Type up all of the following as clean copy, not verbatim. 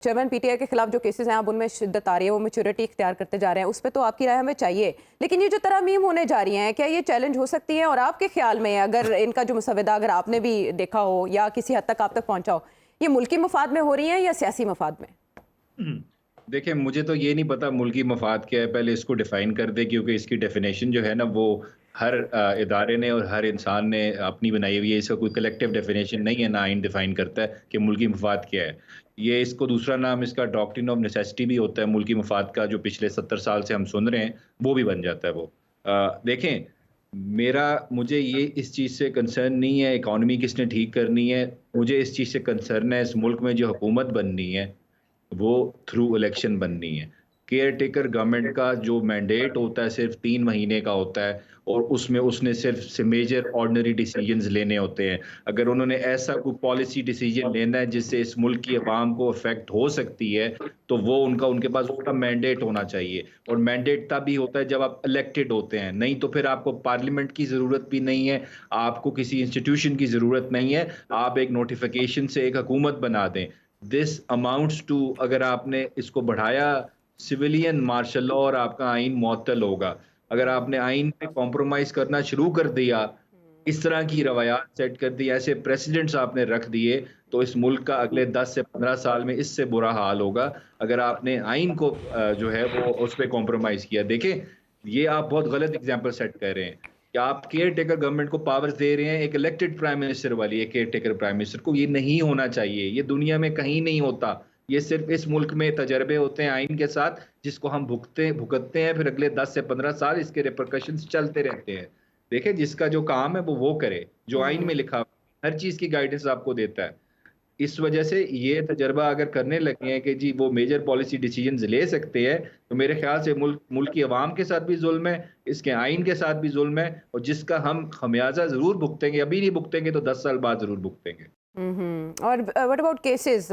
Chairman PTI के खिलाफ जो केसेस हैं अब उनमें शिद्दत आ रही है, वो मैच्योरिटी इख्तियार करते जा रहे हैं, उस पर तो आपकी राय हमें चाहिए। लेकिन ये जो तरमीम होने जा रही हैं, क्या ये चैलेंज हो सकती है? और आपके ख्याल में अगर इनका जो मुसवदा अगर आपने भी देखा हो या किसी हद तक आप तक पहुंचा हो, ये मुल्की मफाद में हो रही हैं या सियासी मफाद में? देखिए, मुझे तो ये नहीं पता मुल्की मफ़ाद क्या है, पहले इसको डिफ़ाइन कर दें, क्योंकि इसकी डेफ़िनेशन जो है ना वो हर इदारे ने और हर इंसान ने अपनी बनाई हुई है। इसका कोई कलेक्टिव डेफ़िनेशन नहीं है, ना आइन डिफ़ाइन करता है कि मुल्की मफ़ाद क्या है। ये इसको दूसरा नाम इसका डॉक्ट्रिन ऑफ नेसेसिटी भी होता है, मुल्की मफ़ाद का जो पिछले 70 साल से हम सुन रहे हैं, वो भी बन जाता है वो। देखें, मुझे ये इस चीज़ से कंसर्न नहीं है इकॉनमी किसने ठीक करनी है, मुझे इस चीज़ से कंसर्न है इस मुल्क में जो हुकूमत बननी है वो थ्रू इलेक्शन बननी है। केयर टेकर गवर्नमेंट का जो मैंडेट होता है सिर्फ़ 3 महीने का होता है और उसमें उसने सिर्फ़ से मेजर ऑर्डिनरी डिसीजंस लेने होते हैं। अगर उन्होंने ऐसा कोई पॉलिसी डिसीजन लेना है जिससे इस मुल्क की अवाम को इफ़ेक्ट हो सकती है, तो वो उनके पास उसका मैंडेट होना चाहिए और मैंडेट तब ही होता है जब आप इलेक्टेड होते हैं। नहीं तो फिर आपको पार्लियामेंट की ज़रूरत भी नहीं है, आपको किसी इंस्टीट्यूशन की ज़रूरत नहीं है। आप एक नोटिफ़िकेशन से एक हुकूमत बना दें। दिस अमाउंट्स टू अगर आपने इसको बढ़ाया सिविलियन मार्शल लॉ और आपका आइन मुअत्तल होगा। अगर आपने आइन पे कॉम्प्रोमाइज़ करना शुरू कर दिया, इस तरह की रवायात सेट कर दी, ऐसे प्रेसिडेंट्स आपने रख दिए, तो इस मुल्क का अगले 10 से 15 साल में इससे बुरा हाल होगा, अगर आपने आइन को जो है वो उस पे कॉम्प्रोमाइज़ किया। देखें, ये आप बहुत गलत एग्ज़ाम्पल सेट कर रहे हैं कि आप केयर टेकर गवर्नमेंट को पावर्स दे रहे हैं, एक इलेक्टेड प्राइम मिनिस्टर वाली, एक केयर टेकर प्राइम मिनिस्टर को। ये नहीं होना चाहिए, ये दुनिया में कहीं नहीं होता। ये सिर्फ़ इस मुल्क में तजर्बे होते हैं आइन के साथ, जिसको हम भुगतते हैं, फिर अगले 10 से 15 साल इसके रिपरकशंस चलते रहते हैं। देखें, जिसका जो काम है वो करे, जो आइन में हम्म। लिखा हर चीज़ की गाइडेंस आपको देता है। इस वजह से ये तजर्बा अगर करने लगे हैं कि जी वो मेजर पॉलिसी डिसीजंस ले सकते हैं, तो मेरे ख्याल से मुल्क की अवाम के साथ भी ज़ुल्म है, इसके आइन के साथ भी ज़ुल्म है और जिसका हम खमियाज़ा ज़रूर भुगतेंगे, अभी नहीं भुगतेंगे तो 10 साल बाद ज़रूर भुगतेंगे। और व्हाट अबाउट केसेस?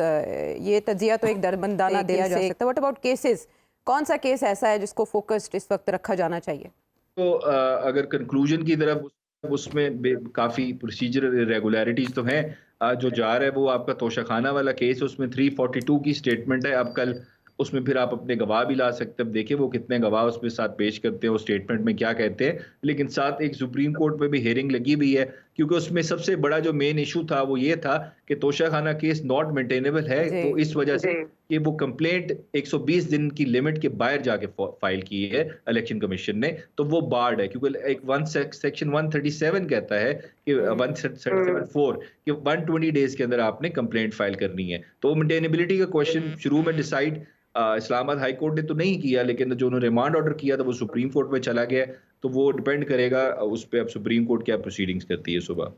ये तजिया तो एक दरबंदाना दिया जा सकता है, व्हाट अबाउट केसेस? कौन सा केस ऐसा है जिसको फोकस्ड इस वक्त रखा जाना चाहिए? तो अगर कंक्लूजन की तरफ उसमें काफ़ी प्रोसीजरल इरेगुलरिटीज़ तो हैं। जो जा रहा है वो आपका तोशाखाना वाला केस है, उसमें 342 की स्टेटमेंट है। अब कल उसमें फिर आप अपने गवाह भी ला सकते हैं। अब देखिए वो कितने गवाह उसमें साथ पेश करते हैं, वो स्टेटमेंट में क्या कहते हैं। लेकिन साथ एक सुप्रीम कोर्ट में भी हियरिंग लगी हुई है, क्योंकि उसमें सबसे बड़ा जो मेन इशू था वो ये था कि तोशाखाना केस नॉट मेंटेनेबल है। जी। तो इस वजह से कि वो कंप्लेंट 120 दिन की लिमिट के बाहर जाके फाइल की है इलेक्शन कमीशन ने, तो वो बार्ड है, क्योंकि एक सेक्शन 137 कहता है कि हम्म। 137(4) कि 120 डेज के अंदर आपने कंप्लेंट फाइल करनी है। तो मेंटेनेबिलिटी का क्वेश्चन शुरू में डिसाइड इस्लामाबाद हाई कोर्ट ने तो नहीं किया, लेकिन जो उन्होंने रिमांड ऑर्डर किया था वो सुप्रीम कोर्ट में चला गया। तो वो डिपेंड करेगा उस पे अब सुप्रीम कोर्ट क्या प्रोसीडिंग्स करती है सुबह।